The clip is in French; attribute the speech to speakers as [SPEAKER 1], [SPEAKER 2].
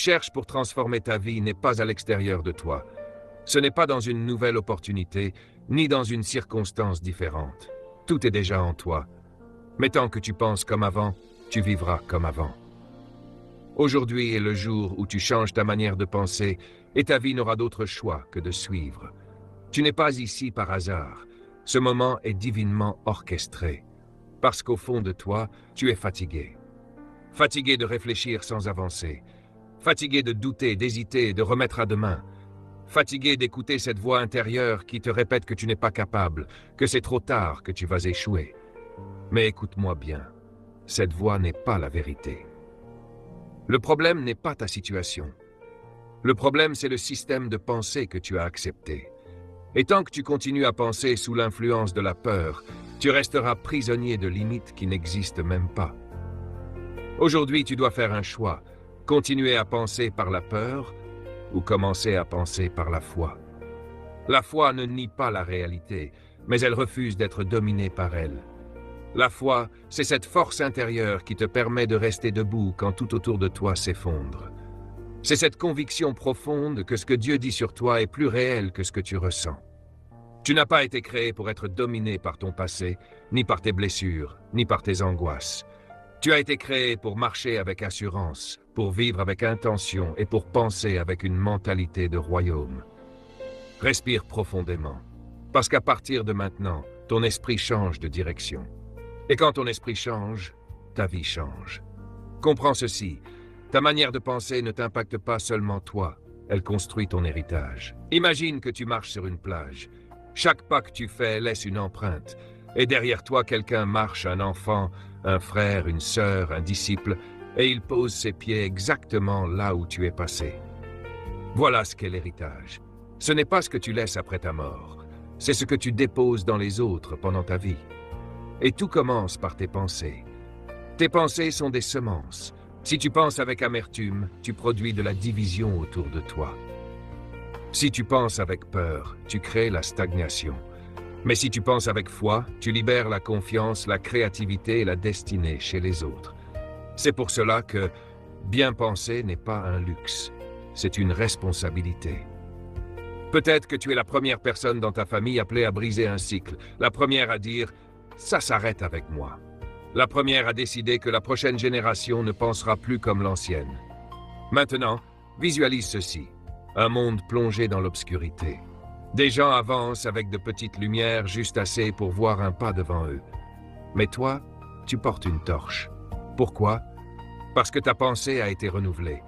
[SPEAKER 1] Cherche pour transformer ta vie n'est pas à l'extérieur de toi. Ce n'est pas dans une nouvelle opportunité, ni dans une circonstance différente. Tout est déjà en toi. Mais tant que tu penses comme avant, tu vivras comme avant. Aujourd'hui est le jour où tu changes ta manière de penser et ta vie n'aura d'autre choix que de suivre. Tu n'es pas ici par hasard. Ce moment est divinement orchestré. Parce qu'au fond de toi, tu es fatigué. Fatigué de réfléchir sans avancer. Fatigué de douter, d'hésiter, de remettre à demain. Fatigué d'écouter cette voix intérieure qui te répète que tu n'es pas capable, que c'est trop tard, que tu vas échouer. Mais écoute-moi bien, cette voix n'est pas la vérité. Le problème n'est pas ta situation. Le problème, c'est le système de pensée que tu as accepté. Et tant que tu continues à penser sous l'influence de la peur, tu resteras prisonnier de limites qui n'existent même pas. Aujourd'hui, tu dois faire un choix. Continuer à penser par la peur ou commencer à penser par la foi. La foi ne nie pas la réalité, mais elle refuse d'être dominée par elle. La foi, c'est cette force intérieure qui te permet de rester debout quand tout autour de toi s'effondre. C'est cette conviction profonde que ce que Dieu dit sur toi est plus réel que ce que tu ressens. Tu n'as pas été créé pour être dominé par ton passé, ni par tes blessures, ni par tes angoisses. Tu as été créé pour marcher avec assurance, pour vivre avec intention et pour penser avec une mentalité de royaume. Respire profondément, parce qu'à partir de maintenant, ton esprit change de direction. Et quand ton esprit change, ta vie change. Comprends ceci, ta manière de penser ne t'impacte pas seulement toi, elle construit ton héritage. Imagine que tu marches sur une plage. Chaque pas que tu fais laisse une empreinte. Et derrière toi, quelqu'un marche, un enfant, un frère, une sœur, un disciple, et il pose ses pieds exactement là où tu es passé. Voilà ce qu'est l'héritage. Ce n'est pas ce que tu laisses après ta mort, c'est ce que tu déposes dans les autres pendant ta vie. Et tout commence par tes pensées. Tes pensées sont des semences. Si tu penses avec amertume, tu produis de la division autour de toi. Si tu penses avec peur, tu crées la stagnation. Mais si tu penses avec foi, tu libères la confiance, la créativité et la destinée chez les autres. C'est pour cela que bien penser n'est pas un luxe, c'est une responsabilité. Peut-être que tu es la première personne dans ta famille appelée à briser un cycle, la première à dire « ça s'arrête avec moi ». La première à décider que la prochaine génération ne pensera plus comme l'ancienne. Maintenant, visualise ceci, un monde plongé dans l'obscurité. Des gens avancent avec de petites lumières juste assez pour voir un pas devant eux. Mais toi, tu portes une torche. Pourquoi? Parce que ta pensée a été renouvelée.